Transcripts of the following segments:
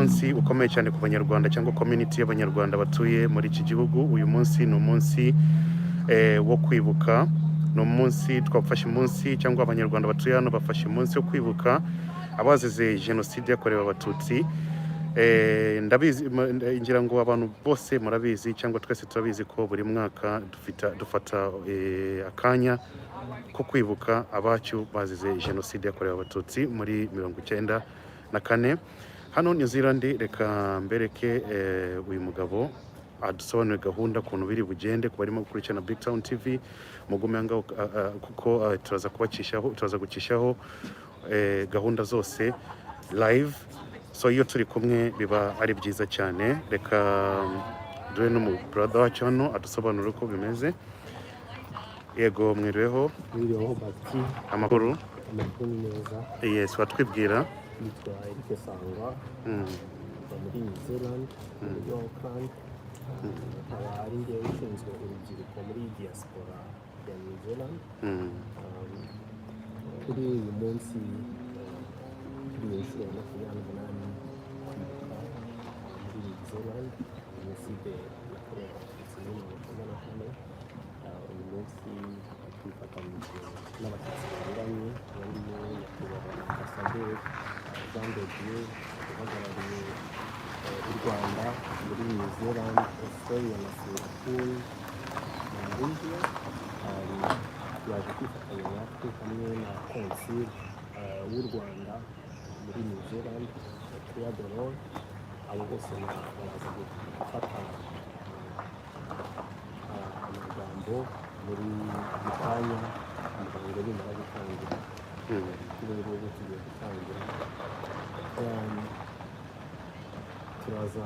umunsi ukomeye cyane ku banyarwanda cyangwa community y'abanyarwanda batuye muri iki gihugu. Uyu munsi ni umunsi wo kwibuka, ni umunsi twafashe umunsi cyangwa abanyarwanda batuye hano bafashe umunsi wo kwibuka abazize jenoside yakorewe abatutsi. Ndabizi ngira ngo abantu bose murabizi cyangwa twese turabizi ko buri mwaka dufata akanya ko kwibuka abacu bazize jenoside yakorewe abatutsi muri 1994. Hano New Zealand reka mbereke uyu mugabo adusobanurira gahunda kuntu biri bugende ku barimo gukurikirana BigTown TV. Mugume ngaho kuko turaza gucishaho gahunda zose live, so iyo turi kumwe biba ari byiza cyane. Reka duhe no brother wacu hano adusobanurira uko bimeze. Yego, mwiriweho bati amakuru neza. yes, watwibwira. Nitwa Eric Sangwa muri New Zealand muri Auckland. Akaba ari njye ushinzwe urubyiruko muri diaspora ya New Zealand. Kuri uyu munsi turi inshuro ya 28 kwibuka muri New Zealand jenoside yakorewe abatutsi muri 1994. Uyu munsi twifatanyije n'abatetsi banyuranye barimo nyakubahwa ambasaderi Jean de Dieu uhagarariye u Rwanda muri New Zealand, Australia na Singapore na India. Yaje kwifatanya natwe hamwe na konsil w'u Rwanda muri New Zealand, Kwibuka. Abo bose baraza gufata amagambo muri bitanya umuhango bimara gutangira. Ubu ngubu tugiye gutangira. Turaza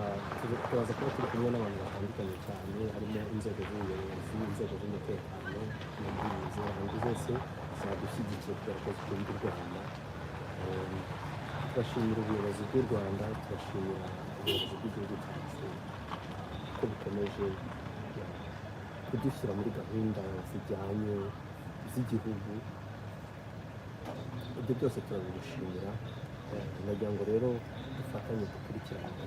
kuba turi kumwe n'abantu batandukanye cyane, harimo inzego z'ubuyobozi, inzego z'umutekano muri New Zealand zose zadushyigikiye kubera ko zikunda u Rwanda. Turashimira ubuyobozi bw'u Rwanda, turashimira ubuyobozi bw'igihugu cyacu ko bukomeje kudushyira muri gahunda zijyanye z'igihugu. Ibyo byose turabishimira. Nagira ngo rero dufatanye gukurikirana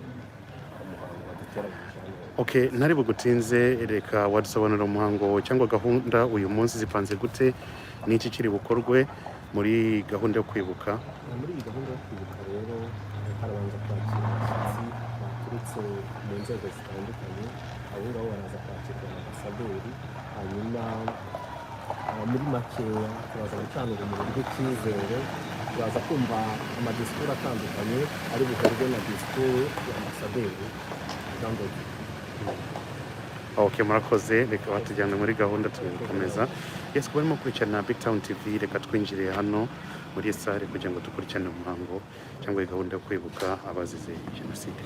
umuhango waduteranyije hano. Okay, ntari bugutinze, reka wadusobanurira umuhango cyangwa gahunda uyu munsi zipanze gute, n'iki kiri bukorwe muri gahunda yo kwibuka. Muri iyi gahunda yo kwibuka rero harabanza kwakira abashyitsi baturutse mu nzego zitandukanye. Abo ngabo baraza kwakirwa na ambasaderi, hanyuma muri makeya turaza gucana urumuri rw'icyizere. Turaza kumva amadisikuru atandukanye ari bukorwe na disikuru ya ambasaderi Jean de Dieu. Okay, murakoze. Reka batujyane muri gahunda tugakomeza. Yes, kuba barimo gukurikirana BigTown TV, reka twinjire hano muri sale kugira ngo dukurikirane umuhango cyangwa gahunda yo kwibuka abazize jenoside.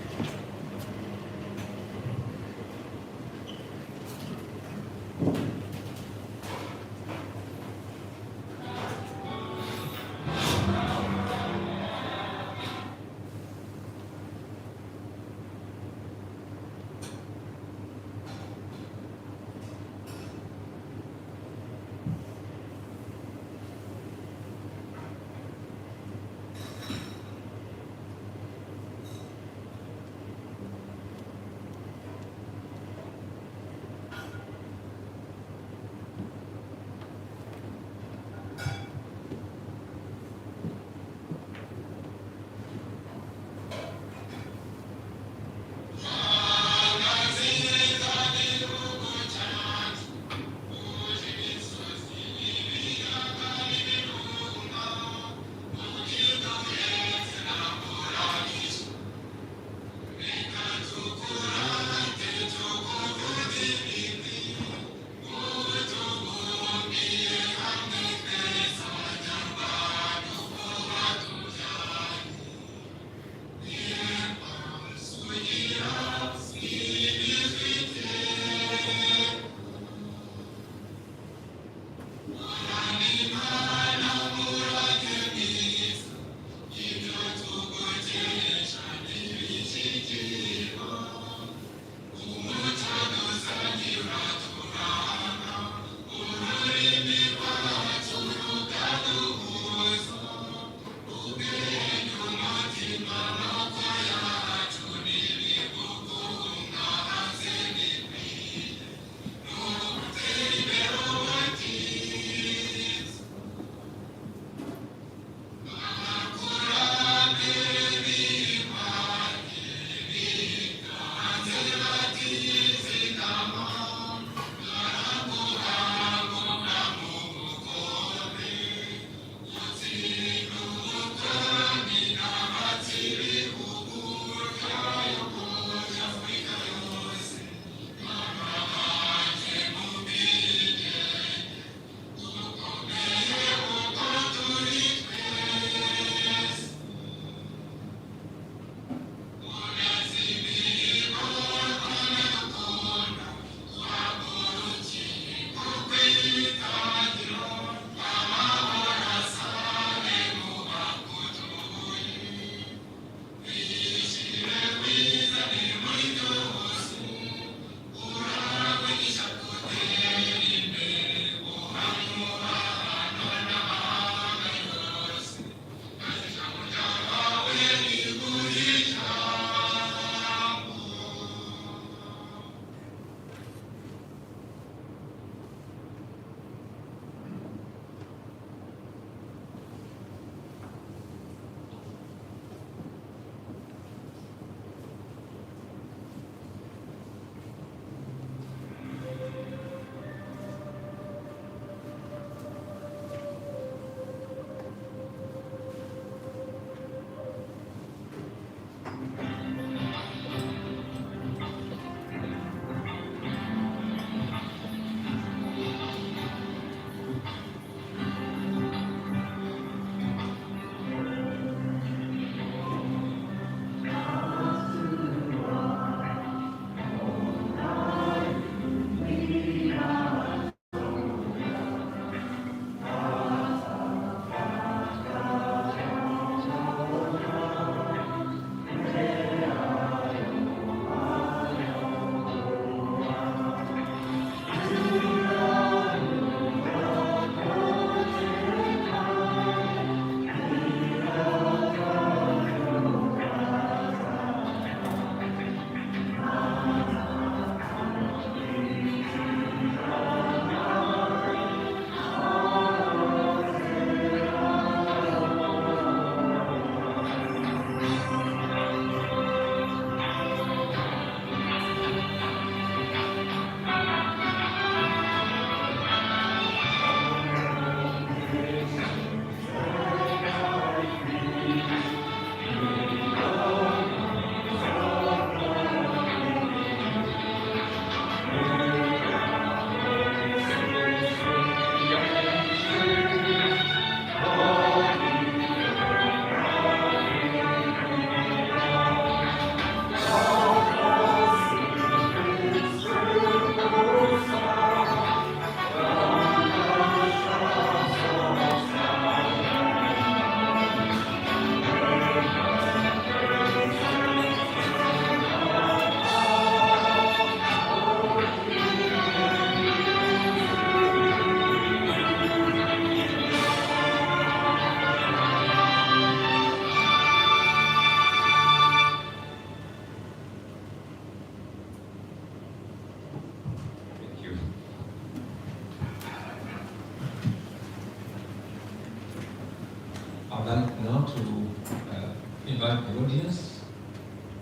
invite the audience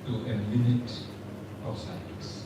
to a minute of silence.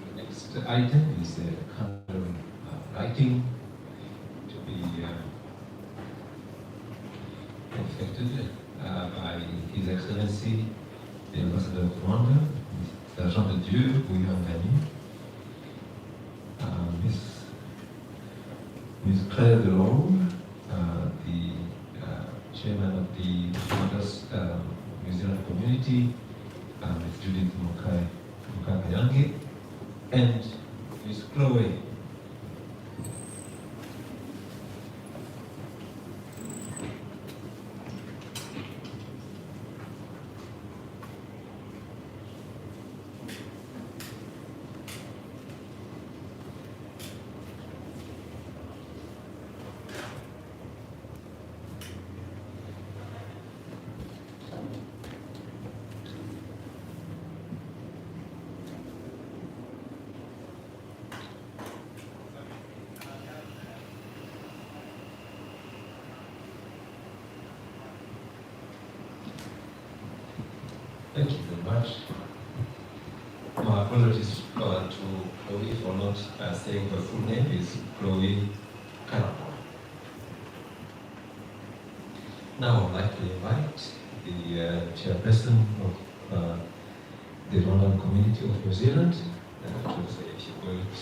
The next item is the candle lighting to be effected by His Excellency the Ambassador of Rwanda, Mr. Jean de Dieu Bouillon-Gagny, Ms. Claire Delorme, the chairman of the Rwanda's New Zealand community, Ms. Judith Mukakayange, and Ms. Chloe. Thank you very much. My apologies to Chloe for not saying her full name. Is Chloe Karamo. Now I'd like to invite the chairperson of the Rwandan community of New Zealand to say a few words.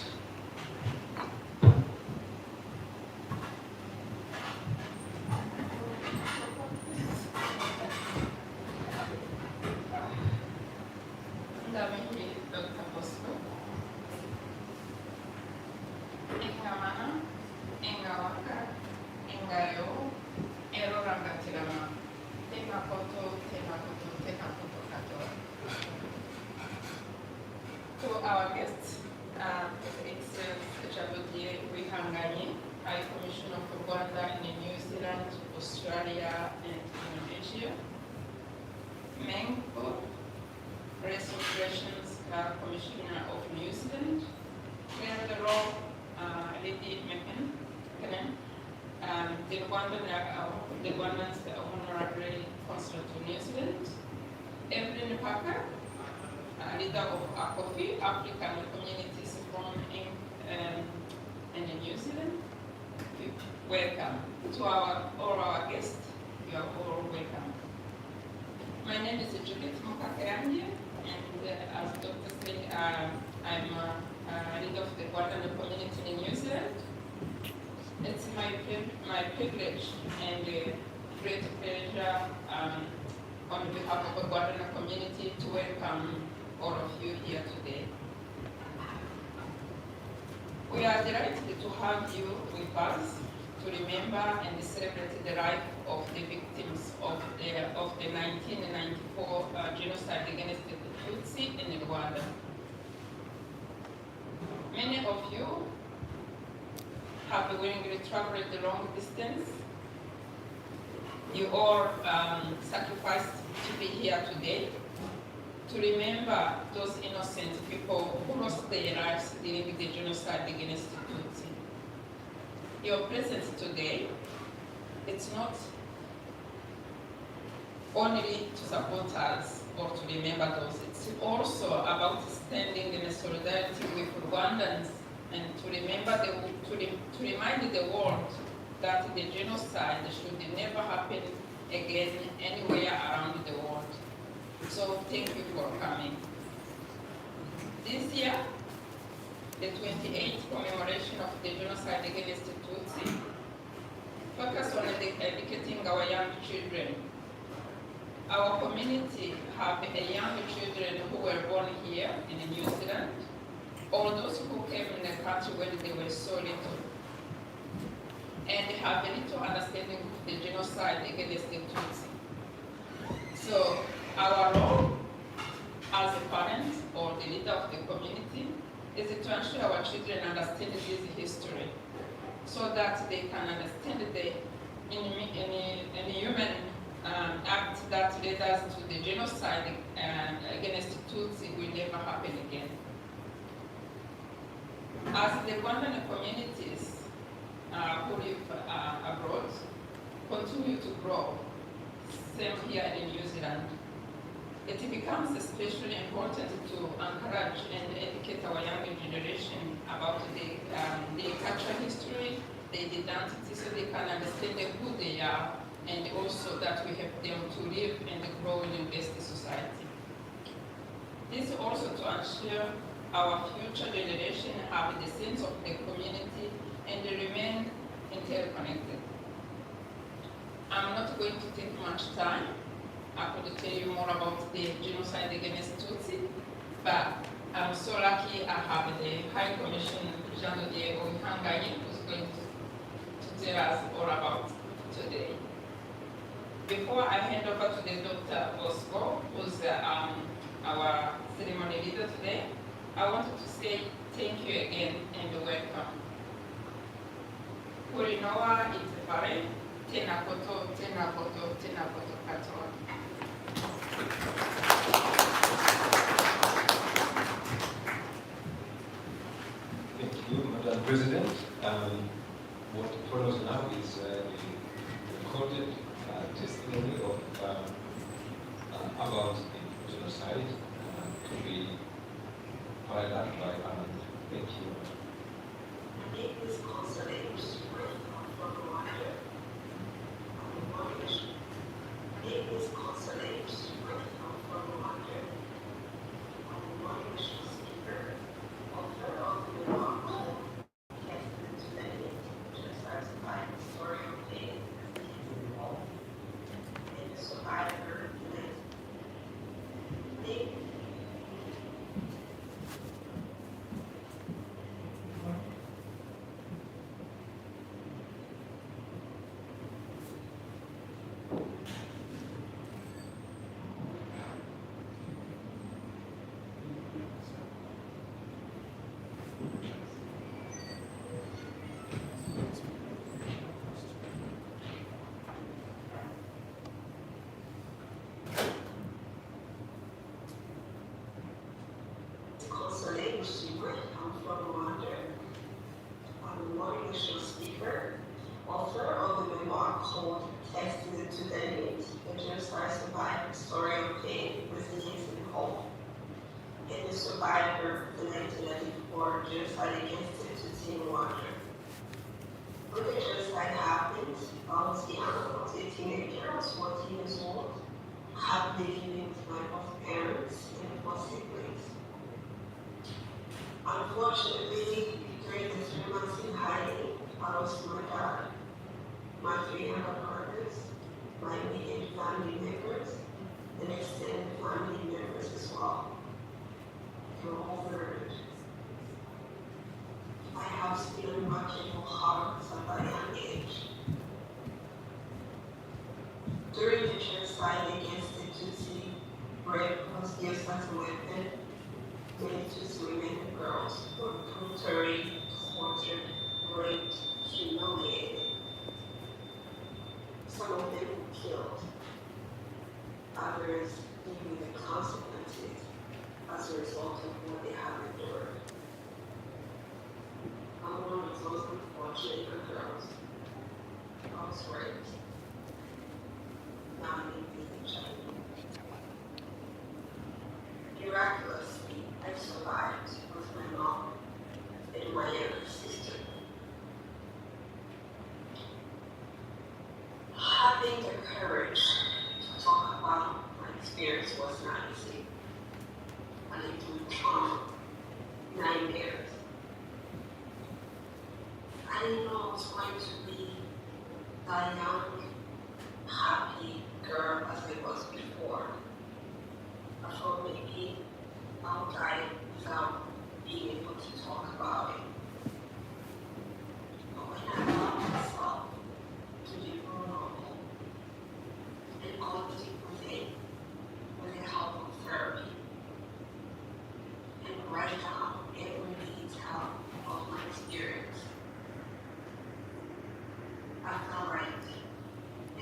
To our guests, His Excellency High Commissioner for Rwanda in New Zealand, Australia, and Indonesia. Menko, Press Relations Commissioner of New Zealand. Claire de Roo, Lady Mekenen, the Rwandan's Honorary Consul to New Zealand. Evelyn Parker, leader of ACOFI, African Communities Forum in New Zealand. Welcome to all our guests. You are all welcome. My name is Judith Mukakayange, and as Dr. said, I'm leader of the Rwandan community in New Zealand. It's my privilege and great pleasure on behalf of the Rwandan community to welcome all of you here today. We are delighted to have you with us to remember and celebrate the life of the victims of the 1994 genocide against the Tutsi in Rwanda. Many of you have willingly traveled the long distance. You all sacrificed to be here today to remember those innocent people who lost their lives during the genocide against the Tutsi. your presence today, it's not only to support us or to remember those, it's also about standing in solidarity with Rwandans and to remember to remind the world that the genocide should never happen again anywhere around the world. So thank you for coming. This year, the 28th commemoration of the genocide against Tutsi focus on educating our young children. Our community have young children who were born here in New Zealand, or those who came in the country when they were so little, and they have a little understanding of the genocide against the Tutsi. So our role as a parent or the leader of the community is to ensure our children understand this history so that they can understand the inhuman act that led us to the genocide against Tutsi will never happen again. As the Rwandan communities who live abroad continue to grow, same here in New Zealand, it becomes especially important to encourage and educate our younger generation about the cultural history, the identity, so they can understand who they are, and also that we help them to live and grow in the best society. This also to ensure our future generation have the sense of the community and they remain interconnected. I'm not going to take much time. I could tell you more about the genocide against Tutsi, but I'm so lucky I have the High Commissioner, Jean Diego Hangayi, who's going to tell us all about today. Before I hand over to the Dr. Bosco, who's our ceremony leader today, I wanted to say thank you again and welcome. Muri Noa Itefare, Tena Koto, Tena Koto, Tena Koto Katoa. Thank you, Madam President. What follows now is a recorded testimony of about the genocide to be filed out by Anand. Thank you. It is considered from Rwanda. It is considered from Rwanda. Speaker of the law, testament to many, just as by historical pain, and the survivor, from Rwanda. I'm a motivational speaker, author of the memoir called Testament to the End, the genocide survivor story of pain, resilience, and hope. And the survivor of the 1994 genocide against the Tutsi in Rwanda. When the genocide happened, I was young, I was a teenager, I was 14 years old. I had been living with my both parents and 4 siblings. Unfortunately, during the 3 months in hiding, I lost my dad, my 3 other brothers, my immediate family members, and extended family members as well. They were all murdered. I have still unimaginable horrors at a young age. During the genocide against the Tutsi, rape was used as a weapon. Many Tutsi women and girls were brutally tortured, raped, humiliated. Some of them were killed. Others living the consequences as a result of what they have endured. I want to was those unfortunate girls. I was raped. Now I'm in China. Miraculously, I survived with my mom and my younger sister. Having the courage to talk about my experience was not easy. I lived through trauma, 9 years. I didn't know I was going to be that young, happy girl as I was before. I thought maybe I'll die without being able to talk about it. But when I allowed myself to be vulnerable and go deep within with the help of therapy and write down every detail of my experience, I felt like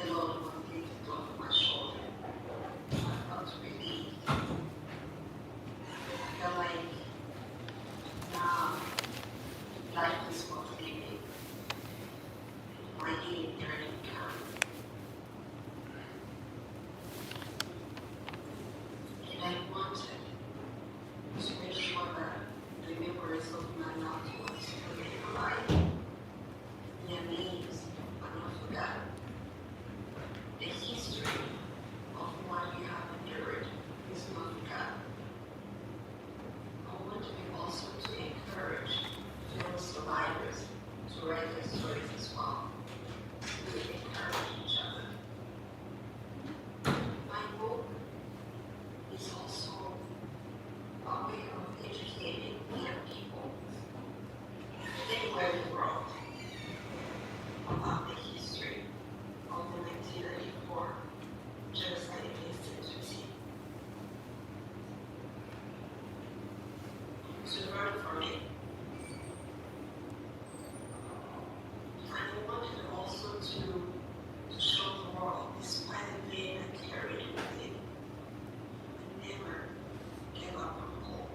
a load was lifted off my shoulder. I felt relieved. I felt like now life is worth living. My healing journey began. And I wanted to make sure that the memories of my loved ones remain alive. Their names are not forgotten. The history of what we have endured is not forgotten. I want to be also to encourage fellow survivors to write their stories as well, to encourage each other. My book is also a way of educating young people anywhere in the world about the history of the 1994 genocide against Tutsi. To learn from it. And I wanted also to show the world, despite the pain I carried within, I never gave up on hope.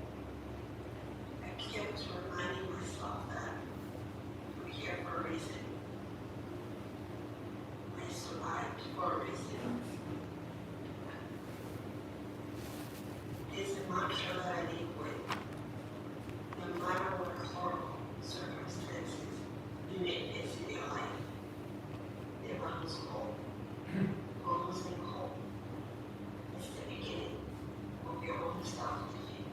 I kept reminding myself that we're here for a reason. I survived for a reason. It's a mantra that I live with. No matter what horrible circumstances you may face in your life, never lose hope. Or losing hope is the beginning of your own self-defeat.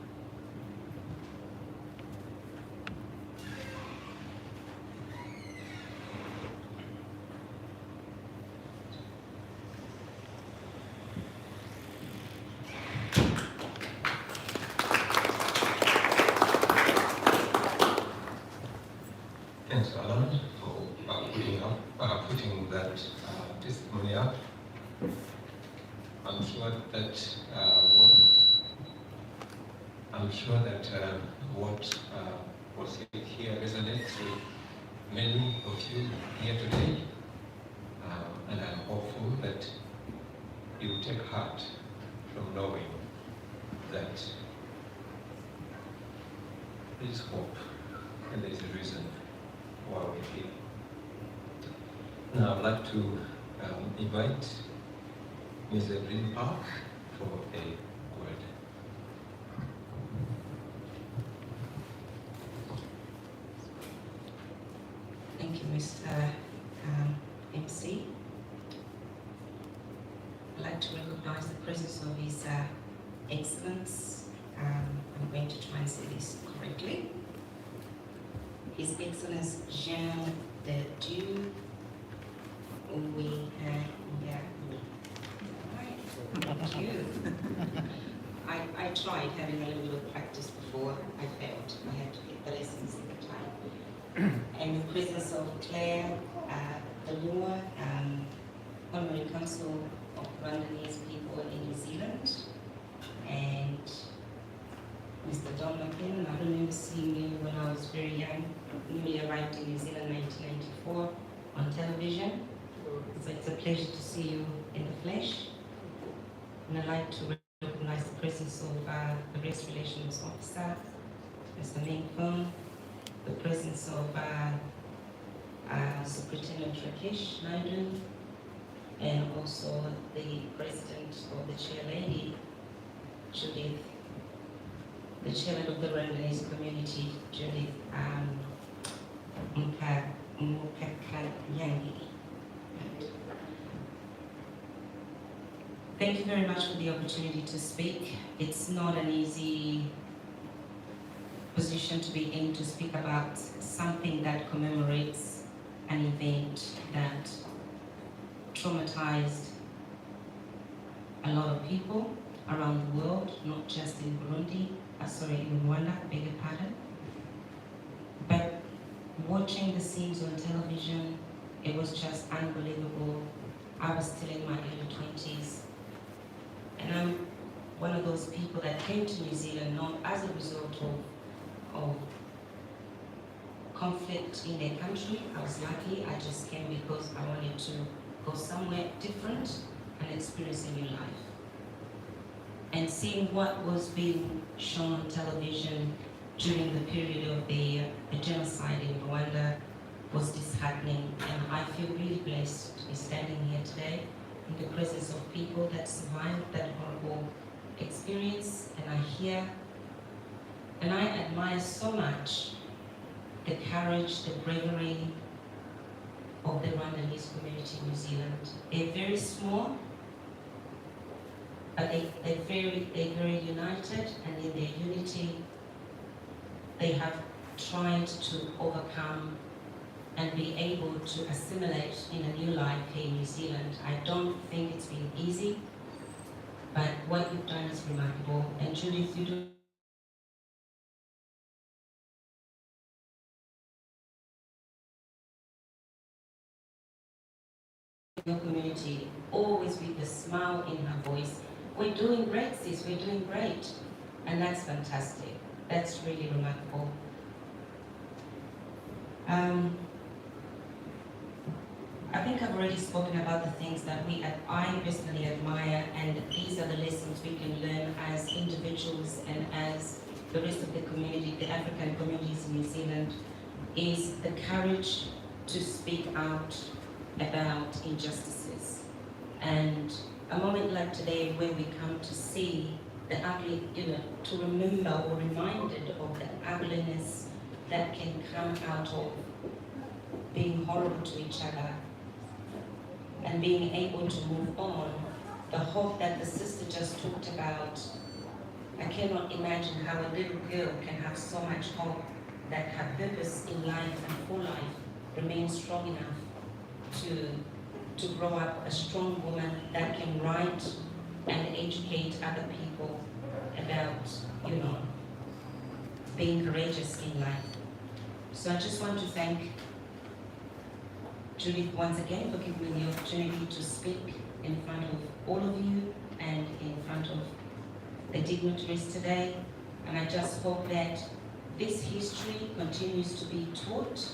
Thanks, Alan, for putting that testimony up. I'm sure that what was said here resonates with many of you here today, and I'm hopeful that you will take heart from knowing that there is hope and there is a reason why we're here. Now I'd like to invite Ms. Evelyn Park for a word. Thank you, Mr. MC. I'd like to recognize the presence of His Excellence. I'm going to try and say this correctly. His Excellence Jean de Dieu. Thank you. I tried having a little bit of practice before I failed. I had to get the lessons at the time. And in the presence of Claire, the Lua, Honorary Council of Rwandanese people in New Zealand, and Mr. Don McKinnon. I remember seeing you when I was very young, newly arrived in New Zealand in 1994 on television. So it's a pleasure to see you in the flesh. And I'd like to recognize the presence of the Race Relations Officer, Mr. Ming Fung, the presence of Superintendent Rakesh Naidu, and also the President or the Chair Lady, Judith, the Chairman of the Rwandese Community, Judith Mukakyangi. Thank you very much for the opportunity to speak. It's not an easy position to be in to speak about something that commemorates an event that traumatized a lot of people around the world, not just in Burundi, in Rwanda, beg your pardon. But watching the scenes on television, it was just unbelievable. I was still in my early 20s. And I'm one of those people that came to New Zealand not as a result of conflict in their country. I was lucky. I just came because I wanted to go somewhere different and experience a new life. And seeing what was being shown on television during the period of the genocide in Rwanda was disheartening. And I feel really blessed to be standing here today in the presence of people that survived that horrible experience. And I hear and I admire so much the courage, the bravery of the Rwandese community in New Zealand. They're very small, but they're very united, and in their unity, they have tried to overcome and be able to assimilate in a new life here in New Zealand. I don't think it's been easy, but what you've done is remarkable. And Judith, you do your community, always with a smile in her voice. We're doing great, sis, we're doing great. And that's fantastic. That's really remarkable. I think I've already spoken about the things that I personally admire, and these are the lessons we can learn as individuals and as the rest of the community, the African communities in New Zealand, is the courage to speak out about injustices. And a moment like today where we come to see the ugly, to remember or reminded of the ugliness that can come out of being horrible to each other and being able to move on. The hope that the sister just talked about, I cannot imagine how a little girl can have so much hope that her purpose in life and for life remains strong enough to grow up a strong woman that can write and educate other people about, being courageous in life. So I just want to thank Judith once again for giving me the opportunity to speak in front of all of you and in front of the dignitaries today. And I just hope that this history continues to be taught.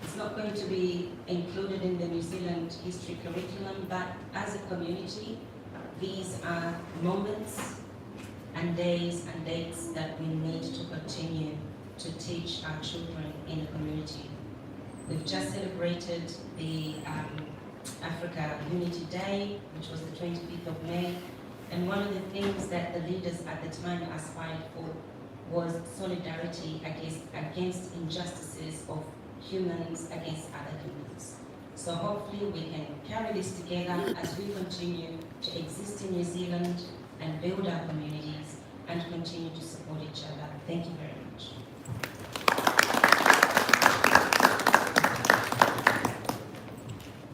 It's not going to be included in the New Zealand history curriculum, but as a community, these are moments and days and dates that we need to continue to teach our children in the community. We've just celebrated the Africa Unity Day, which was the 25th of May, and one of the things that the leaders at the time aspired for was solidarity against injustices of humans against other humans. So hopefully we can carry this together as we continue to exist in New Zealand and build our communities and continue to support each other. Thank you very much.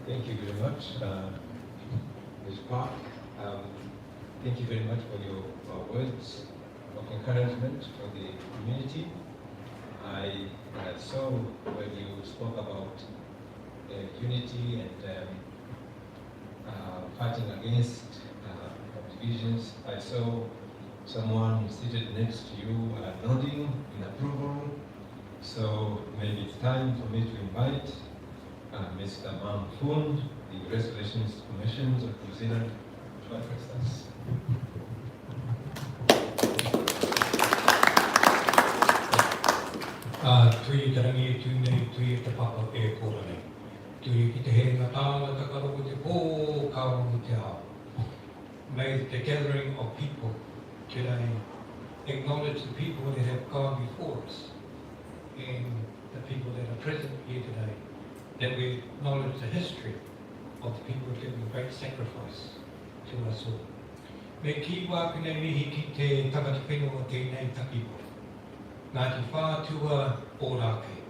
Thank you very much, Ms. Park. Thank you very much for your words of encouragement for the community. I saw when you spoke about unity and fighting against divisions. I saw someone seated next to you nodding in approval. So maybe it's time for me to invite Mr. Mam Fund, the Restorations Commissions of New Zealand, to address us. Tui tarangi e tūnei, tui e te papa e kōra nei. Tui ki te heringa tāna takaro o te pō kawa o te ao. May the gathering of people today acknowledge the people that have gone before us and the people that are present here today, that we acknowledge the history of the people who have given great sacrifice to us all. Me ki wāpina mihi ki te tangata whenua o tēnei takipo. Ngā te whātua o rākei.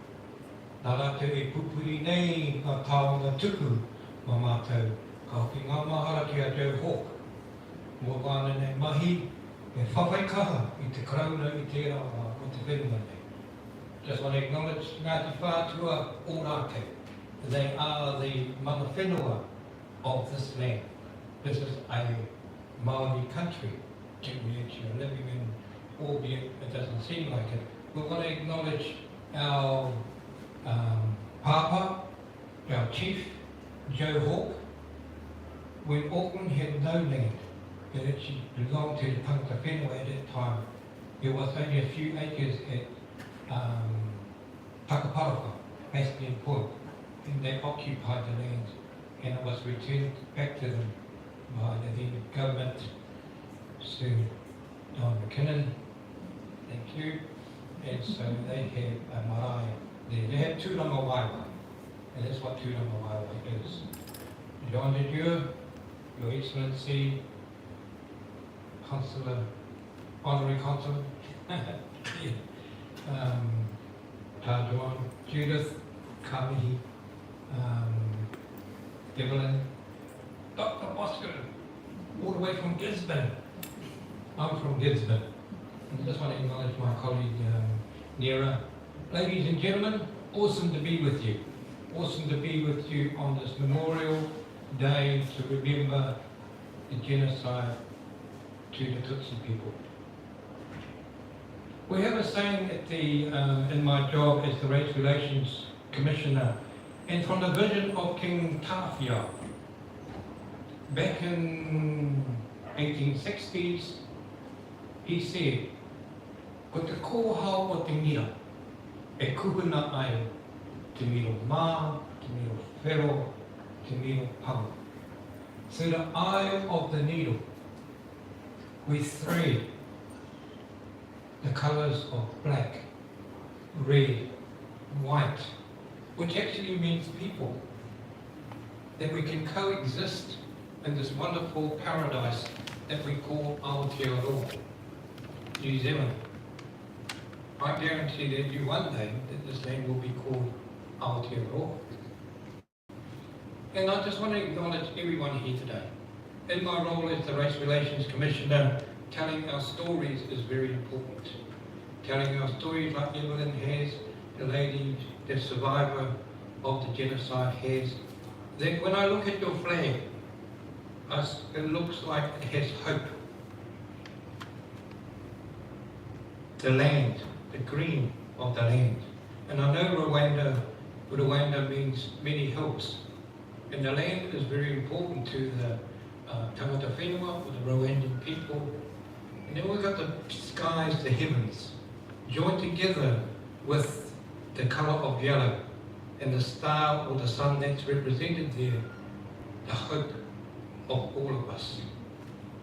Nā rātou e pupuri nei ngā tāonga tuku mā mātou. Ka hoki ngā mahara ki a Joe Hawke. Mō wāna nei mahi, me whawhai kaha i te karauna i te rawa o te whenua nei. Just want to acknowledge ngā te whātua o rākei. They are the mana whenua of this land. This is a Māori country that we actually are living in, albeit it doesn't seem like it. We want to acknowledge our Papa, our chief, Joe Hawke. When Auckland had no land that actually belonged to the tangata whenua at that time, there was only a few acres at Takaparaka, Bastion Point, and they occupied the land, and it was returned back to them by the then government, Sir Don McKinnon, thank you, and so they had a marae there. They had tūranga waiwa, and that's what tūranga waiwa is. Jean de Dieu, Your Excellency, Consular, Honorary Consul, Tajuan, Judith, Kamihi, Evelyn, Dr. Oscar, all the way from Gisborne. I'm from Gisborne. I just want to acknowledge my colleague Nera. Ladies and gentlemen, awesome to be with you. Awesome to be with you on this Memorial Day to remember the genocide to the Tutsi people. We have a saying at the, in my job as the Race Relations Commissioner, and from the vision of King Tawhia, back in 1860s, he said, ko te kōhao o te ngira, e kuhuna ai, te miro mā, te miro whero, te miro pau. Through the eye of the needle, we thread the colours of black, red, white, which actually means people, that we can coexist in this wonderful paradise that we call Aotearoa, New Zealand. I guarantee that you one day that this land will be called Aotearoa. And I just want to acknowledge everyone here today. In my role as the Race Relations Commissioner, telling our stories is very important. Telling our stories like Evelyn has, the lady, the survivor of the genocide has. That when I look at your flag, it looks like it has hope. The land, the green of the land. And I know Rwanda means many hills. And the land is very important to the tangata whenua, or the Rwandan people. And then we've got the skies, the heavens, joined together with the colour of yellow, and the star or the sun that's represented there, the hope of all of us.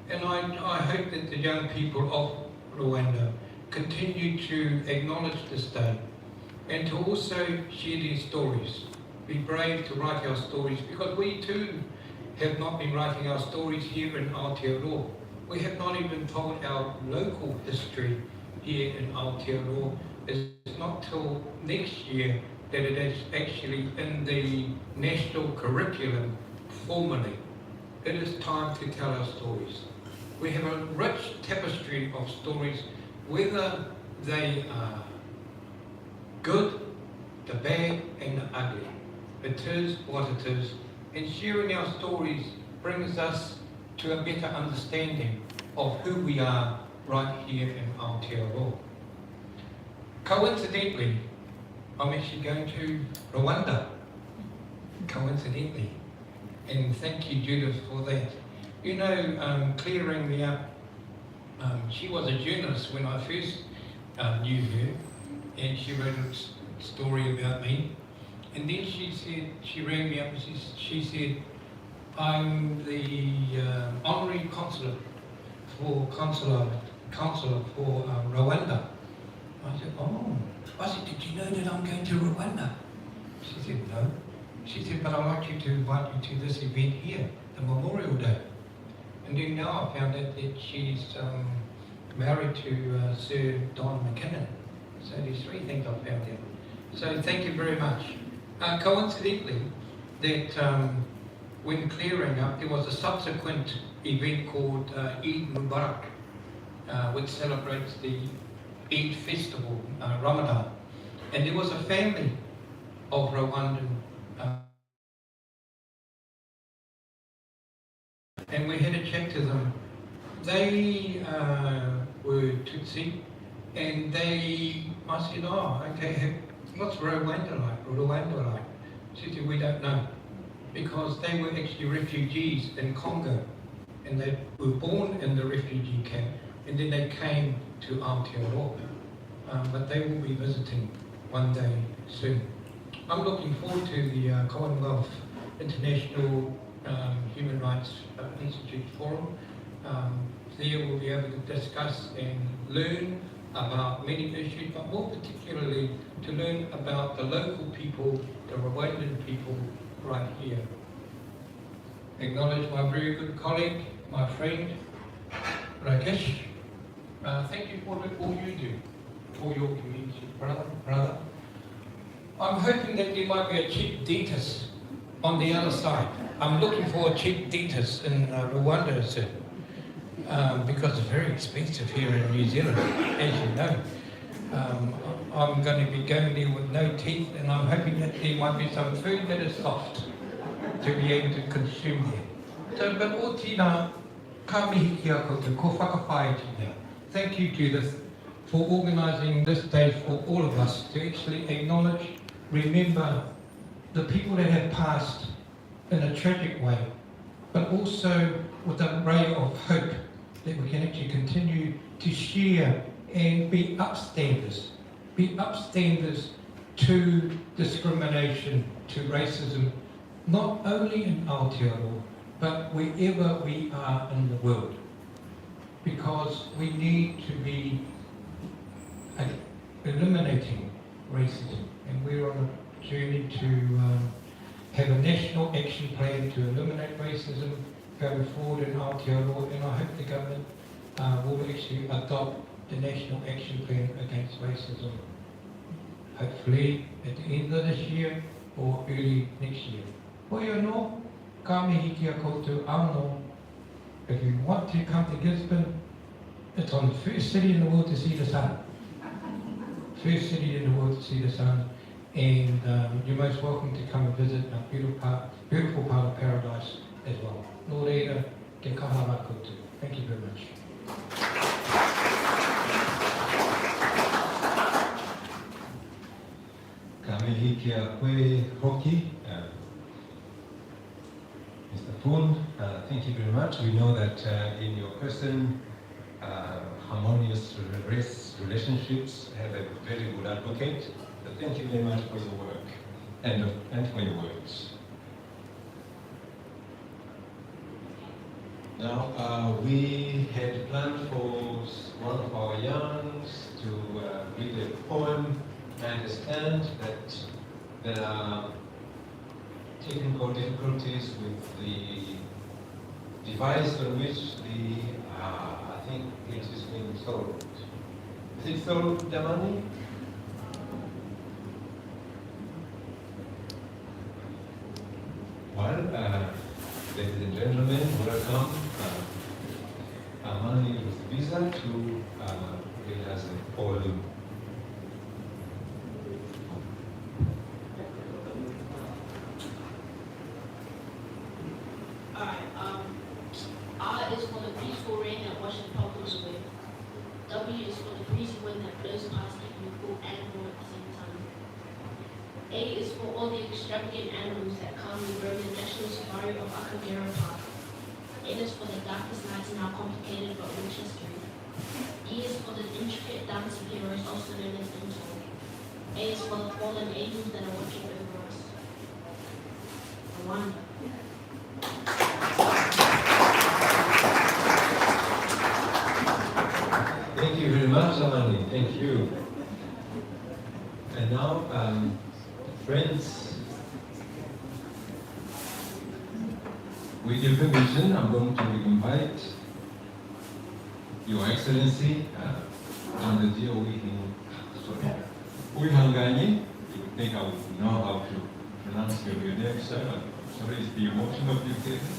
And I hope that the young people of Rwanda continue to acknowledge this day and to also share these stories. Be brave to write our stories, because we too have not been writing our stories here in Aotearoa. We have not even told our local history here in Aotearoa. It's not till next year that it is actually in the national curriculum formally. It is time to tell our stories. We have a rich tapestry of stories, whether they are good, the bad and the ugly. It is what it is, and sharing our stories brings us to a better understanding of who we are right here in Aotearoa. Coincidentally, I'm actually going to Rwanda, coincidentally, and thank you, Judith, for that. You know, clearing me up, she was a journalist when I first knew her, and she wrote a story about me. And then she said, she rang me up and she said, I'm the honorary consular for Rwanda. I said, oh. I said, did you know that I'm going to Rwanda? She said, no. She said, but I'd like you to invite you to this event here, the Memorial Day. And then now I found out that she's married to Sir Don McKinnon. So there's 3 things I found out. So thank you very much. Coincidentally, that when clearing up, there was a subsequent event called Eid Mubarak, which celebrates the Eid festival, Ramadan. And there was a family of Rwandan, and we had a chat to them. They were Tutsi, and I said, oh, okay, what's Rwanda like? She said, we don't know, because they were actually refugees in Congo, and they were born in the refugee camp, and then they came to Aotearoa, but they will be visiting one day soon. I'm looking forward to the Commonwealth International Human Rights Institute Forum. There we'll be able to discuss and learn about many issues, but more particularly to learn about the local people, the Rwandan people right here. Acknowledge my very good colleague, my friend, Rakesh. Thank you for all you do for your community, brother. I'm hoping that there might be a cheap dentist on the other side. I'm looking for a cheap dentist in Rwanda, sir. Because it's very expensive here in New Zealand, as you know. I'm going to be going there with no teeth, and I'm hoping that there might be some food that is soft to be able to consume there. So, but o tina, ka mihi ki a koutou, ko whakawhai tina. Thank you, Judith, for organising this day for all of us to actually acknowledge, remember the people that have passed in a tragic way, but also with a ray of hope that we can actually continue to share and be upstanders to discrimination, to racism, not only in Aotearoa, but wherever we are in the world. Because we need to be eliminating racism, and we're on a journey to have a national action plan to eliminate racism going forward in Aotearoa, and I hope the government will actually adopt the National Action Plan Against Racism, hopefully at the end of this year or early next year. Hoi no, ka mihi ki a koutou anō. If you want to come to Gisborne, it's on the first city in the world to see the sun. First city in the world to see the sun, and you're most welcome to come and visit a beautiful part of paradise as well. Nō reira, ke kaha rā koutou. Thank you very much. Ka mihi ki a koe hoki, Mr. Poon, thank you very much. We know that in your person, harmonious race relationships have a very good advocate. So thank you very much for your work and for your words. Now, we had planned for one of our youngs to read a poem. I understand that there are technical difficulties with the device on which I think it is being solved. Is it solved, Damani? Well, ladies and gentlemen, welcome. Amani with visa to read us a poem. R is for the peaceful rain that washes problems away. W is for the breezy wind that blows past keeping you cool and warm at the same time. A is for all the extravagant animals that calmly roam the national safari of Akagera Park. N is for the darkest nights in our complicated but rich history. D is for the intricate dance of heroes, also known as Intel. A is for the fallen angels that are watching over us. Rwanda. Thank you very much, Amani. Thank you. And now, friends, with your permission, I'm going to invite Your Excellency and the DOE. Sorry, Uihangani. You think I would know how to pronounce your name, sir? I'm sorry, it's the emotion of the occasion.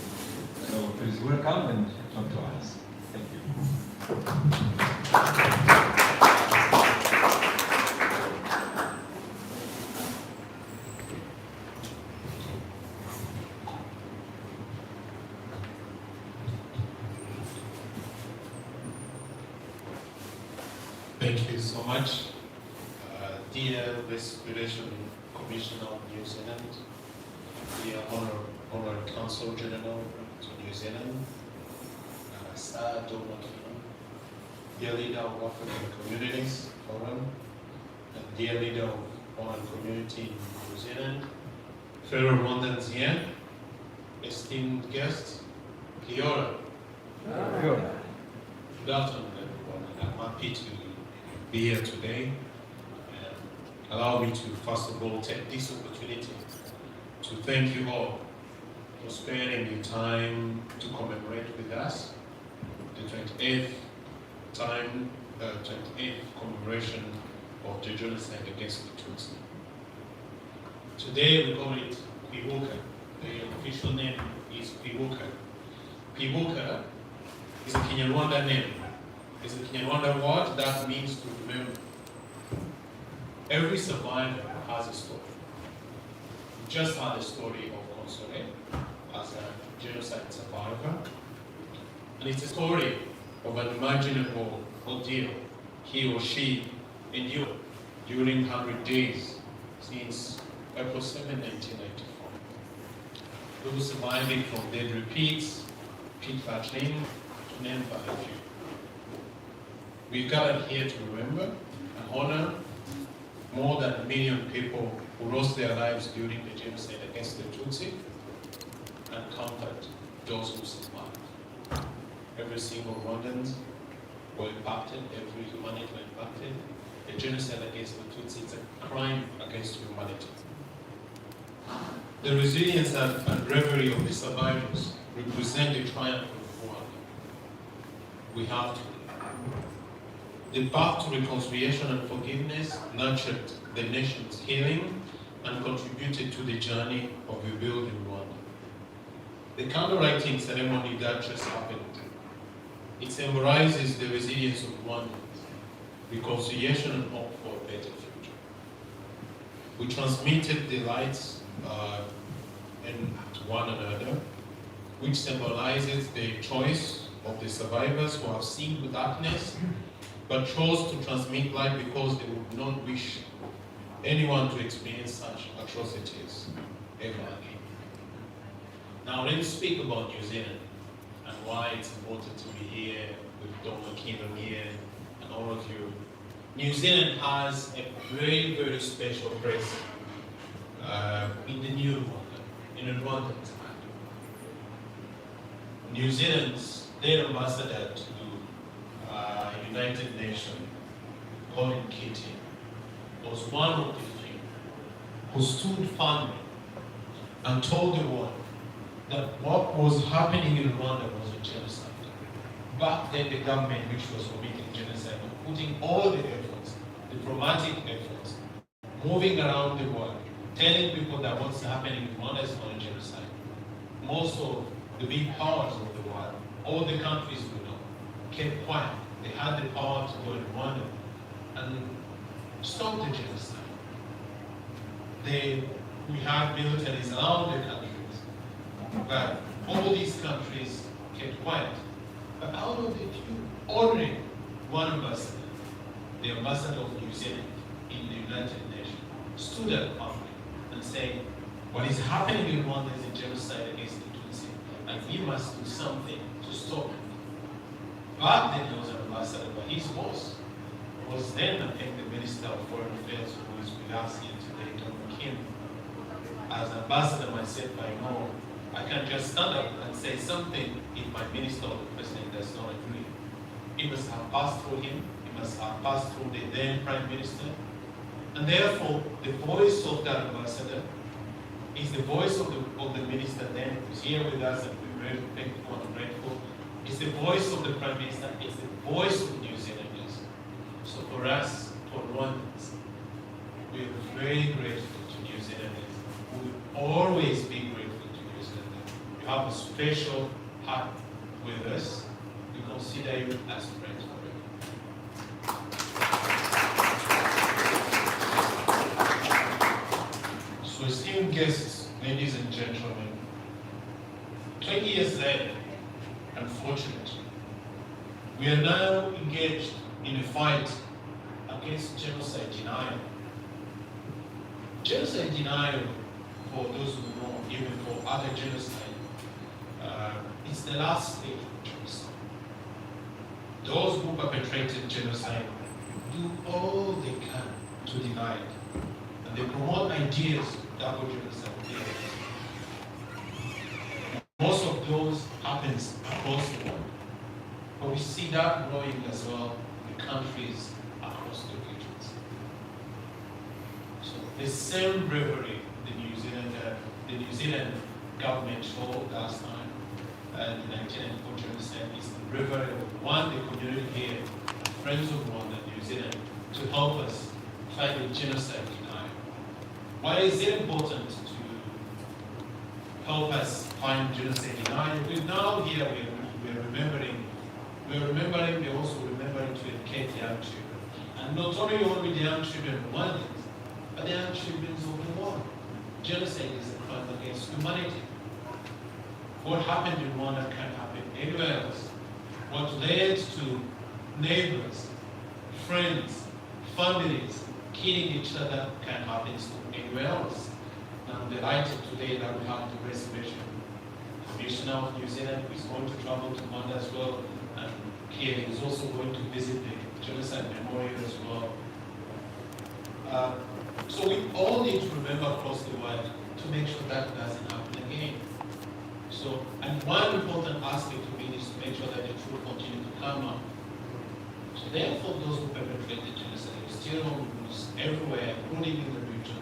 So please welcome and talk to us. Thank you. Thank you so much. Dear Respiration Commissioner of New Zealand, dear Honored Consul General to New Zealand, Sir Donald, dear leader of African Communities Forum, and dear leader of Honored Community in New Zealand, fellow Rwandans here, esteemed guests, Kia ora. Good afternoon, everyone, and I'm happy to be here today. Allow me to first of all take this opportunity to thank you all for sparing your time to commemorate with us the 28th commemoration of the genocide against the Tutsi. Today we call it Kwibuka. The official name is Kwibuka. Kwibuka is a Kinyarwanda name. It's a Kinyarwanda word that means to remember. Every survivor has a story. We just had the story of Console as a genocide survivor. And it's a story of an imaginable ordeal he or she endured during 100 days since April 7, 1994. Those surviving from deadly pits, pit battling, to name but a few. We gathered here to remember and honor more than 1 million people who lost their lives during the genocide against the Tutsi and comfort those who survived. Every single Rwandans were impacted, every humanity were impacted. The genocide against the Tutsi is a crime against humanity. The resilience and bravery of the survivors represent the triumph of Rwanda. We have to. The path to reconciliation and forgiveness nurtured the nation's healing and contributed to the journey of rebuilding Rwanda. The candlelighting ceremony that just happened, it symbolizes the resilience of Rwandans, reconciliation and hope for a better future. We transmitted the lights to one another, which symbolizes the choice of the survivors who have seen the darkness but chose to transmit light because they would not wish anyone to experience such atrocities ever again. Now let's speak about New Zealand and why it's important to be here with Dr. Kingdom here and all of you. New Zealand has a very, very special place in the new Rwanda, in the Rwandan time. New Zealand's their ambassador to United Nations, Colin Keating, was one of the few who stood firmly and told the world that what was happening in Rwanda was a genocide. Back then, the government, which was committing genocide, was putting all the efforts, diplomatic efforts, moving around the world, telling people that what's happening in Rwanda is not a genocide. Most of the big powers of the world, all the countries we know, kept quiet. They had the power to go in Rwanda and stop the genocide. We had militaries around the countries, but all these countries kept quiet. But out of the few, only one ambassador, the ambassador of New Zealand in the United Nations, stood up firmly and said, what is happening in Rwanda is a genocide against the Tutsi, and we must do something to stop it. Back then he was an ambassador, but his boss was then, I think, the Minister of Foreign Affairs, who is with us here today, Dr. Kim. As ambassador myself, I know I can't just stand up and say something if my minister or the president does not agree. It must have passed through him, it must have passed through the then Prime Minister. And therefore, the voice of that ambassador is the voice of the minister then, who's here with us, and we're very thankful and grateful. It's the voice of the Prime Minister, it's the voice of New Zealanders. So for us, for Rwandans, we are very grateful to New Zealanders. We will always be grateful to New Zealanders. You have a special heart with us. We consider you as friends forever. So esteemed guests, ladies and gentlemen, 20 years later, unfortunately, we are now engaged in a fight against genocide denial. Genocide denial, for those who know, even for other genocide, it's the last stage of genocide. Those who perpetrated genocide do all they can to deny it. And they promote ideas of double genocide. Most of those happens across the world. But we see that growing as well in countries across the regions. So the same bravery the New Zealand government showed last time and the 1994 genocide is the bravery of the community here, Friends of Rwanda, New Zealand, to help us fight the genocide denial. Why is it important to help us find genocide denial? Because now here we're remembering, we're also remembering to educate young children. And not only the young children of Rwandans, but the young children of the world. Genocide is a crime against humanity. What happened in Rwanda can happen anywhere else. What led to neighbors, friends, families killing each other can happen anywhere else. And I'm delighted today that we have the reservation Commissioner of New Zealand who is going to travel to Rwanda as well, and here is also going to visit the Genocide Memorial as well. So we all need to remember across the world to make sure that doesn't happen again. So, and one important aspect to me is to make sure that the truth continues to come out. So therefore, those who perpetrate the genocide are still on the news everywhere, including in the region.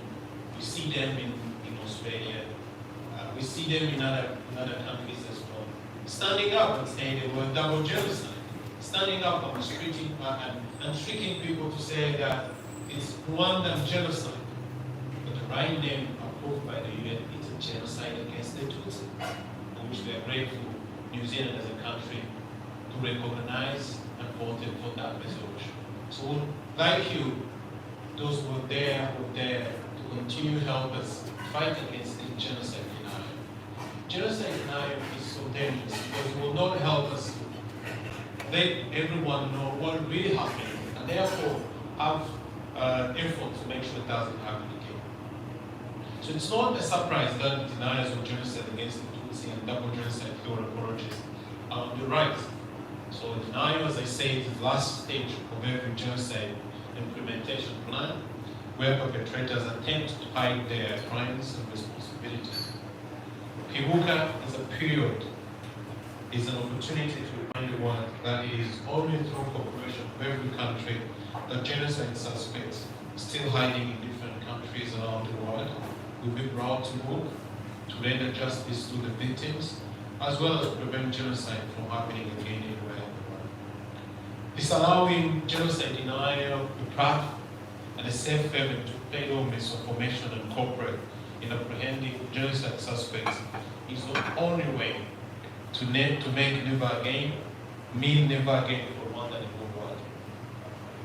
We see them in Australia. We see them in other countries as well. Standing up and saying they were double genocide. Standing up and tricking people to say that it's Rwandan genocide. But the right name approved by the UN is a genocide against the Tutsi, for which we are grateful, New Zealand as a country, to recognize and vote for that resolution. So like you, those who are there to continue to help us fight against the genocide denial. Genocide denial is so dangerous because it will not help us let everyone know what really happened and therefore have effort to make sure it doesn't happen again. So it's not a surprise that the deniers of genocide against the Tutsi and double genocide theory apologists are on the right. So denial, as I say, is the last stage of every genocide implementation plan, where perpetrators attempt to hide their crimes and responsibilities. Kwibuka is a period, is an opportunity to remind the world that it is only through cooperation of every country that genocide suspects still hiding in different countries around the world will be brought to book to render justice to the victims, as well as prevent genocide from happening again anywhere in the world. Disallowing genocide denial, a path, and a safe haven to pay homage of formation and cooperate in apprehending genocide suspects is the only way to make never again mean never again for Rwanda and the world.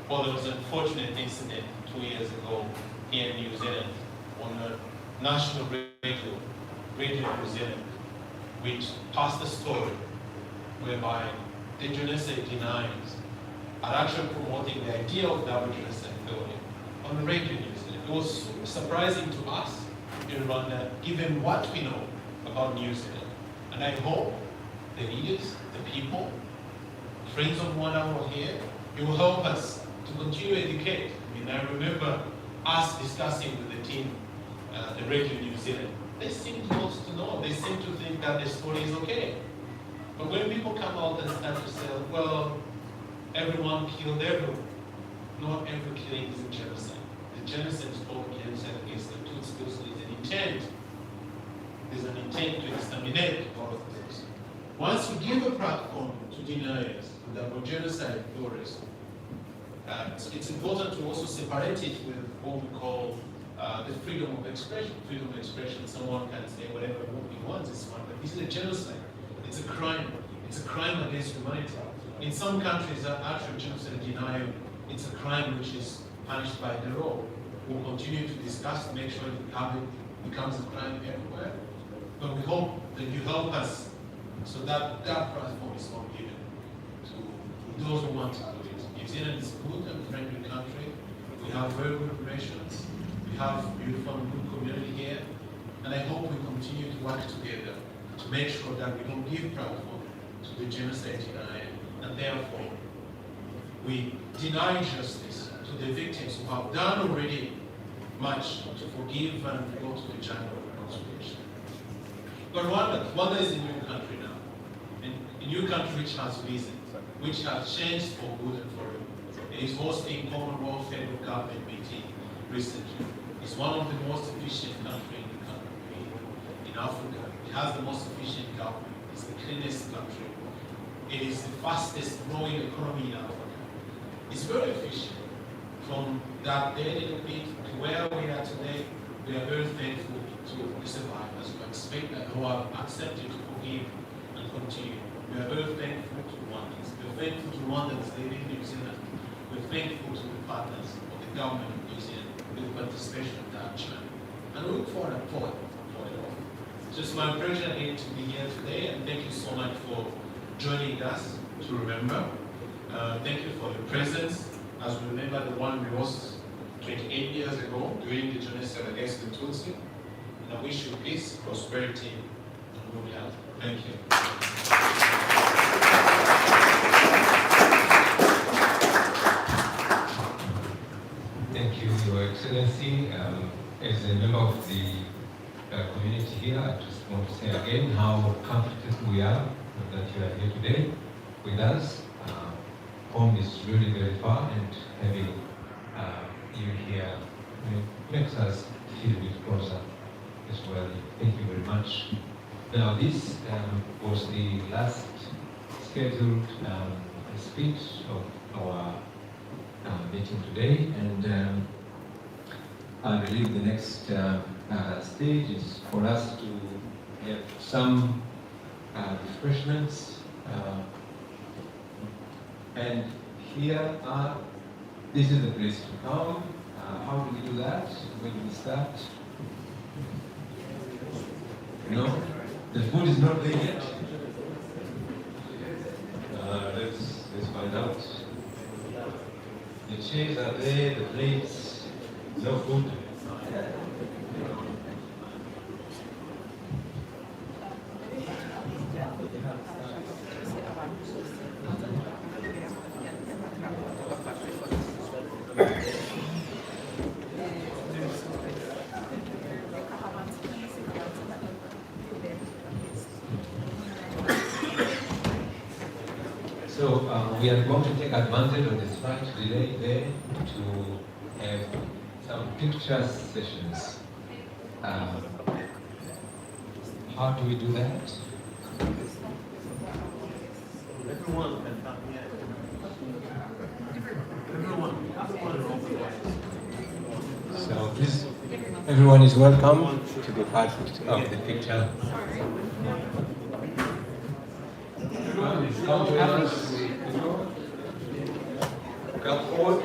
Well, there was an unfortunate incident 2 years ago here in New Zealand on a national radio, Radio New Zealand, which passed a story whereby the genocide deniers are actually promoting the idea of double genocide theory on the radio New Zealand. It was surprising to us in Rwanda, given what we know about New Zealand. And I hope the leaders, the people, friends of Rwanda who are here, you will help us to continue to educate. I mean, I remember us discussing with the team, the Radio New Zealand. They seem to want to know, they seem to think that the story is okay. But when people come out and start to say, well, everyone killed everyone, not every killing is a genocide. The genocide is called genocide against the Tutsi. There's an intent. There's an intent to exterminate all of this. Once you give a platform to deniers, that were genocide theorists, it's important to also separate it with what we call the freedom of expression. Freedom of expression, someone can say whatever he wants, it's fine, but this is a genocide. It's a crime. It's a crime against humanity. In some countries, actual genocide denial, it's a crime which is punished by the law. We'll continue to discuss to make sure it becomes a crime everywhere. But we hope that you help us so that that platform is not given to those who want to do it. New Zealand is a good and friendly country. We have very good relations. We have beautiful and good community here. And I hope we continue to work together to make sure that we don't give platform to the genocide denier. And therefore, we deny justice to the victims who have done already much to forgive and go to the journey of reconciliation. But Rwanda is a new country now. And a new country which has risen, which has changed for good and for evil. It is hosting Commonwealth federal government meeting recently. It's one of the most efficient countries in Africa. It has the most efficient government. It's the cleanest country. It is the fastest growing economy in Africa. It's very efficient. From that day little bit to where we are today, we are very thankful to the survivors who expect that who have accepted to forgive and continue. We are very thankful to Rwandans. We are thankful to Rwandans living in New Zealand. We are thankful to the partners of the government of New Zealand with participation of that journey. And we look forward to it all. It's just my pleasure again to be here today, and thank you so much for joining us to remember. Thank you for your presence as we remember the one we lost 28 years ago during the genocide against the Tutsi. And I wish you peace, prosperity, and good health. Thank you. Thank you, Your Excellency. As a member of the community here, I just want to say again how comfortable we are that you are here today with us. Home is really very far, and having you here makes us feel a bit closer as well. Thank you very much. Now, this was the last scheduled speech of our meeting today, and I believe the next stage is for us to have some refreshments, and here this is the place to come. How do we do that? When do we start? No, the food is not there yet. Let's find out. The chairs are there, the plates, no food. So we are going to take advantage of this slight delay there to have some picture sessions. How do we do that? Everyone can come here. So please, everyone is welcome to be part of the picture. Come join us. Come forward.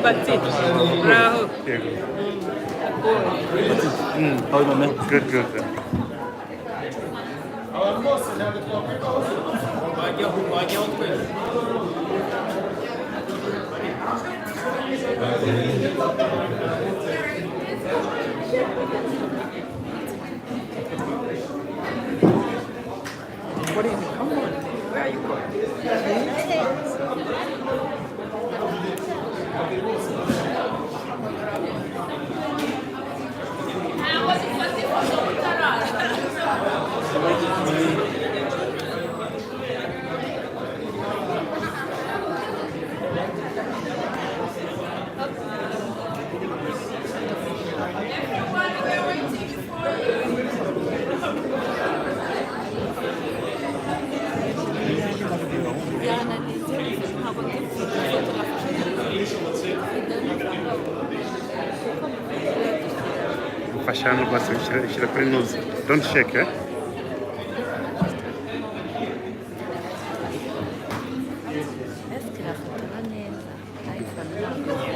Bati. Bravo. Yego. How are you, Good, good, good. Wajya utwese. What do you mean? Come on. Where are you going? Mfasha hano rwose shyira kuri nuzi. Don't shake, eh?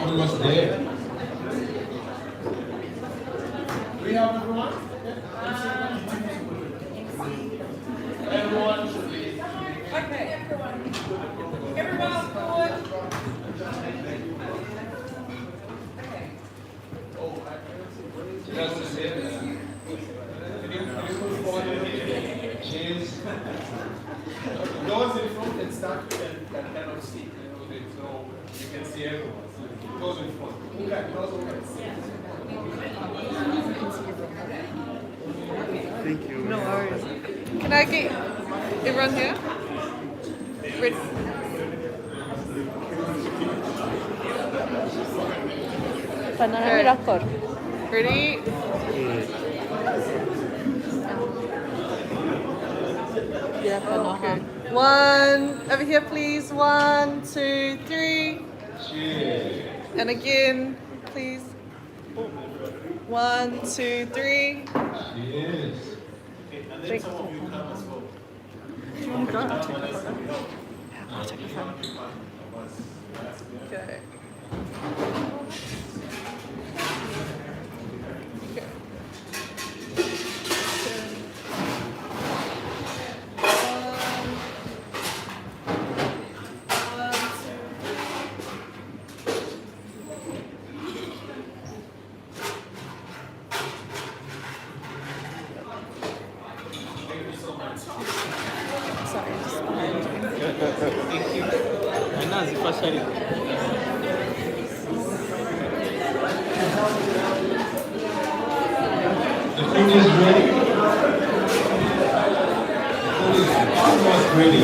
Almost there. We have everyone? Everyone should be. Okay, everyone on board. Just to say that. Cheers. Those in front can start that cannot see. So you can see everyone. So those in front. Okay, those who can see. Thank you. No worries. Can I get everyone here? Ready? Ready? Okay. One, over here please. 1, 2, 3. Cheers. And again, please. 1, 2, 3. Cheers. Do you want to go? I'll take a photo. Okay. Okay. Sorry, just Thank you. Nazi partially. The food is ready. The food is almost ready.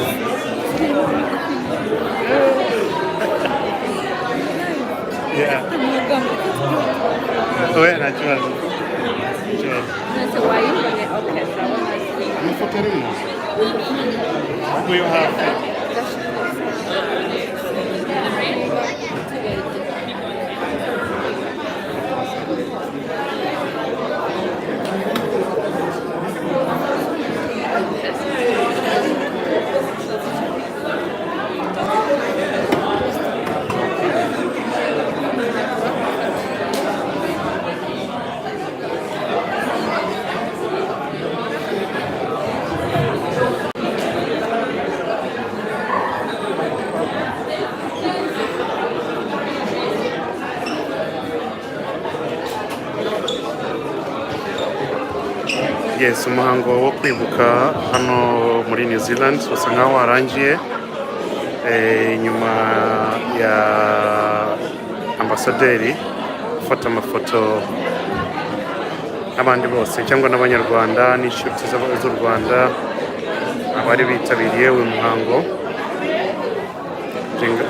Yeah. Ouais, natural. Natural. Amafoto arimo. Do you have it? Yes, umuhango wo kwibuka hano muri New Zealand usa nkaho warangiye nyuma ya ambasaderi gufata amafoto n'abandi bose cyangwa n'abanyarwanda n'inshuti z'u Rwanda abari bitabiriye uyu muhango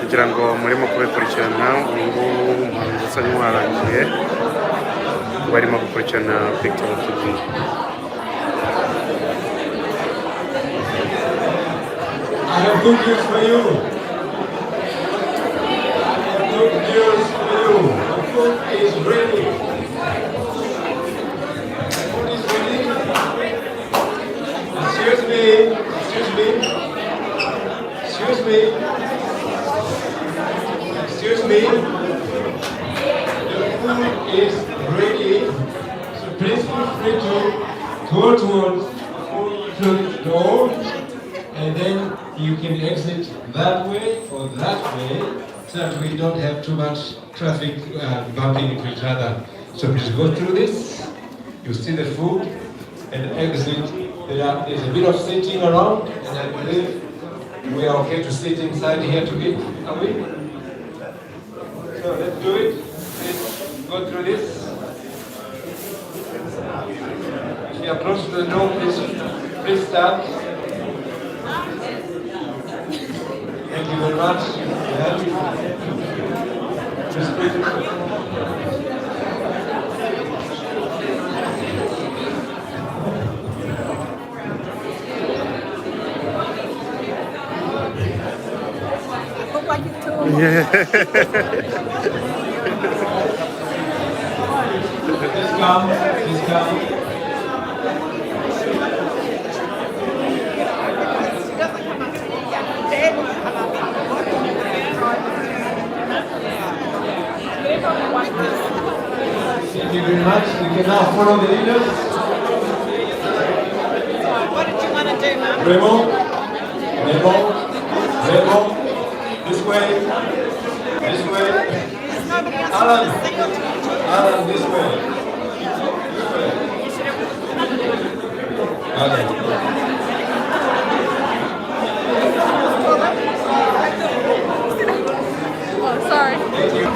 kugira ngo murimo kubikurikirana ubu ngubu umuhango usa n'uwarangiye barimo gukurikirana BigTown TV. I have good news for you. Good news for you. The food is ready. The food is ready. Excuse me. Excuse me. Excuse me. Excuse me. towards the door, and then you can exit that way or that way, so that we don't have too much traffic bumping into each other. So please go through this. You see the food and exit. There's a bit of sitting around, and I believe we are okay to sit inside here to eat. Are we? So let's do it. Let's go through this. If you approach the door, please start. Thank you very much. Yeah. Please come. Please come. Thank you very much. We can now follow the leaders. What did you want to do, Mum? Remo. This way. Alan, this way. Okay. Oh, sorry. Thank you.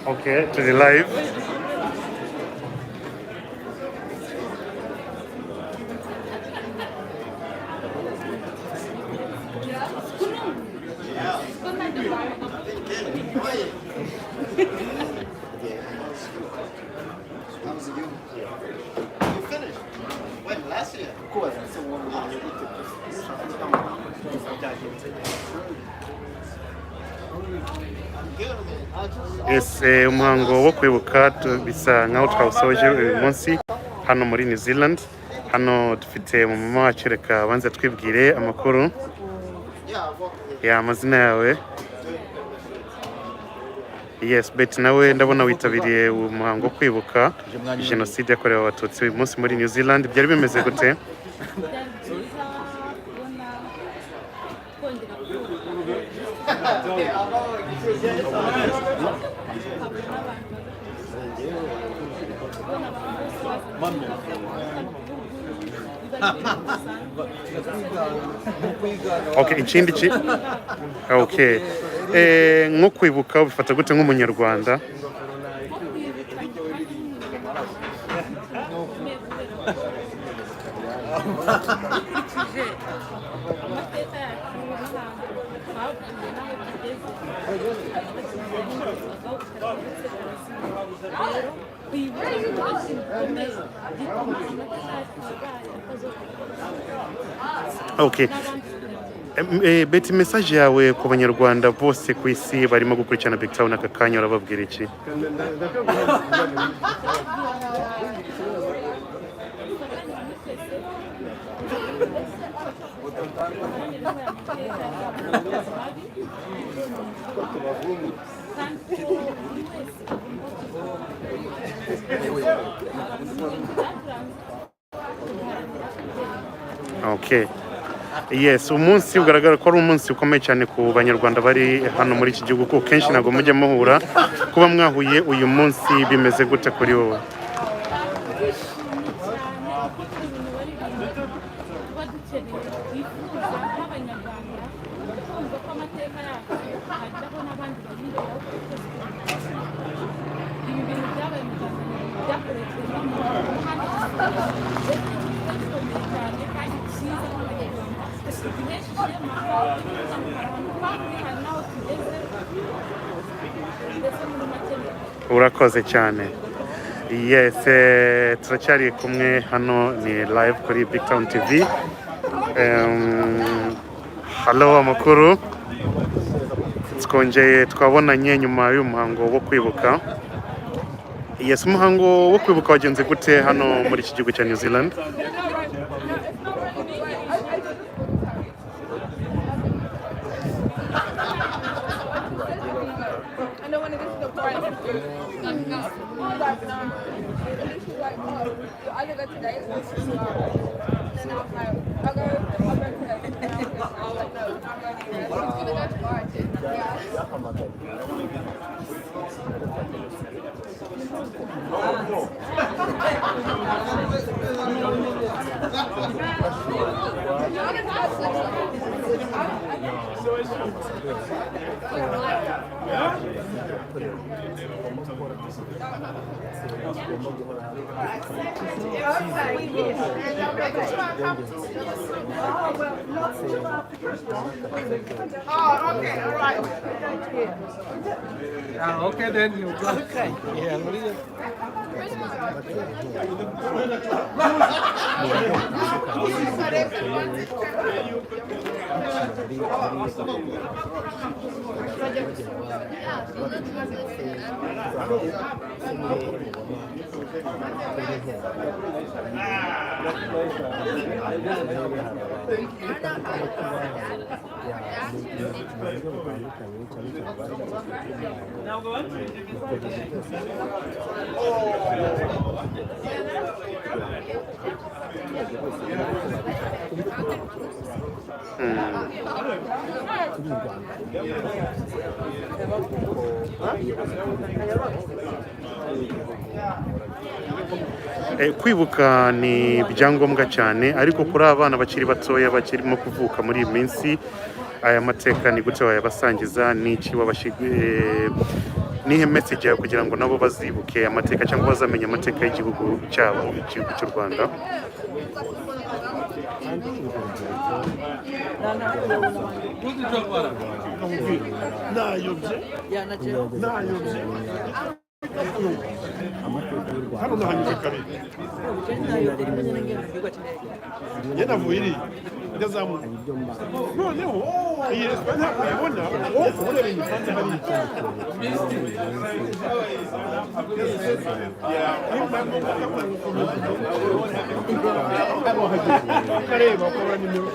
Okay, to the live. Yes, umuhango wo kwibuka bisa nkaho twawusoje uyu munsi hano muri New Zealand. Hano dufite mama wacu, reka banze twibwire amakuru. Amazina yawe? Yes, Betty nawe ndabona witabiriye umuhango wo kwibuka jenoside yakorewe abatutsi uyu munsi muri New Zealand. Byari bimeze gute? Okay, ikindi ki? Okay. Nko kwibuka ubifata gute nk'umunyarwanda? Okay. Beti, message yawe ku banyarwanda bose ku isi barimo gukurikirana BigTown aka kanya urababwira iki? Okay. Yes, umunsi ugaragara ko ari umunsi ukomeye cyane ku banyarwanda bari hano muri iki gihugu, kuko kenshi ntabwo mujya muhura. Kuba mwahuye uyu munsi bimeze gute kuri wowe? Urakoze cyane. Yes, turacyari kumwe hano ni live kuri BigTown TV. Hello amakuru. Twongeye twabonanye nyuma y'umuhango wo kwibuka. Yes, umuhango wo kwibuka wagenze gute hano muri iki gihugu cya New Zealand? Okay then. Okay. Yeah, what is it? Kwibuka ni ibyangombwa cyane, ariko kuri abana bakiri batoya bakirimo kuvuka muri iyi minsi, aya mateka ni gute wayabasangiza, n'iki nihe message yawe kugira ngo nabo bazibuke amateka cyangwa bazamenye amateka y'igihugu cyabo, igihugu cy'u Rwanda? hano nahanyuze kare njye navuye iri ndazamuka noneho iyi resitora ntabwo uyibona ureba imisanzu hari ukareba ukabona nimero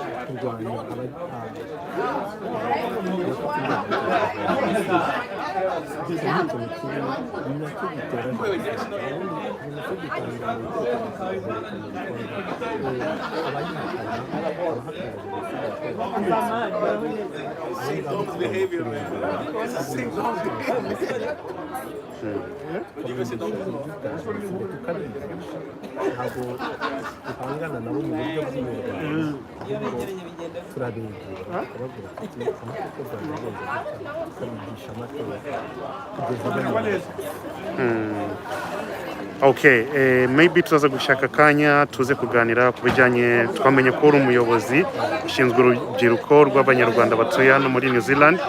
tuhangana nabo mu buryo bw'imyuga turabegera ababwira ati amategeko Rwanda tukabigisha amateka kugeza Okay, maybe tuzaza gushaka kanya tuze kuganira ku bijyanye, twamenye ko uri umuyobozi ushinzwe urubyiruko rw'abanyarwanda batuye hano muri New Zealand.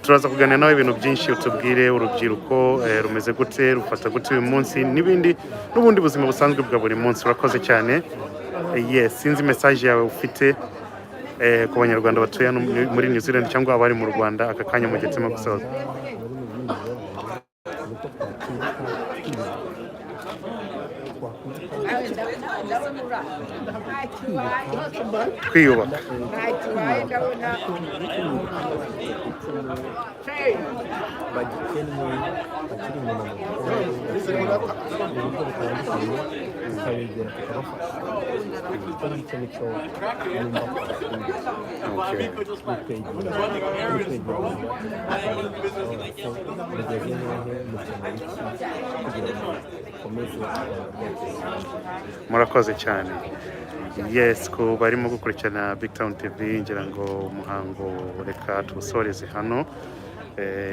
Turaza kuganira nawe ibintu byinshi, utubwire urubyiruko rumeze gute, rufata gute uyu munsi, n'ubundi buzima busanzwe bwa buri munsi. Urakoze cyane. Yes, sinzi message yawe ufite ku banyarwanda batuye hano muri New Zealand cyangwa abari mu Rwanda aka kanya mu gitsema gusoza? Kwiyubaka. bagikennye bakiri inyuma mu bukungu uburyo butandukanye tukabegera tukabafasha icyo ngicyo nicyo yumva mugeze hehe mukeneye iki kugira ngo mukomeze murakoze cyane. Yes, ku barimo gukurikirana BigTown TV ngira ngo umuhango reka tuwusoreze hano.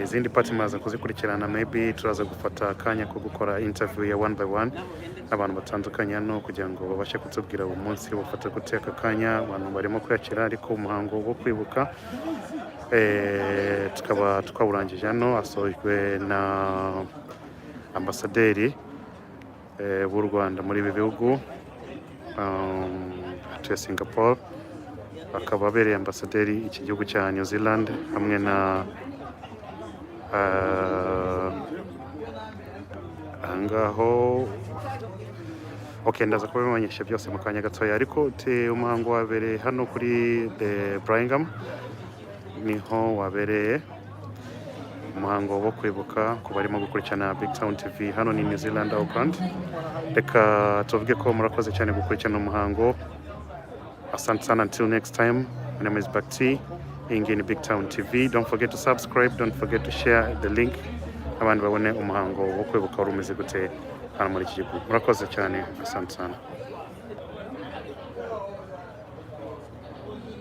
Izindi pati muraza kuzikurikirana, maybe turaza gufata akanya ko gukora interview ya one by one abantu batandukanye hano kugira ngo babashe kutubwira uwo munsi bafata gute aka kanya abantu barimo kwakira, ariko umuhango wo kwibuka tukaba twawurangije hano, asojwe na ambasaderi b'u Rwanda muri ibi bihugu atuye Singapore, akaba abereye ambasaderi iki gihugu cya New Zealand hamwe na ahangaho. Okay, ndaza kubibamenyesha byose mu kanya gatoya, ariko umuhango wabereye hano kuri the Birmingham, niho wabereye umuhango wo kwibuka ku barimo gukurikirana BigTown TV hano ni New Zealand Auckland. Reka tuvuge ko murakoze cyane gukurikirana umuhango. Asante sana, until next time. My name is Bakti, in BigTown TV. Don't forget to subscribe, don't forget to share the link. Abantu babone umuhango wo kwibuka urumeze gute hano muri iki gihugu. Murakoze cyane, asante sana.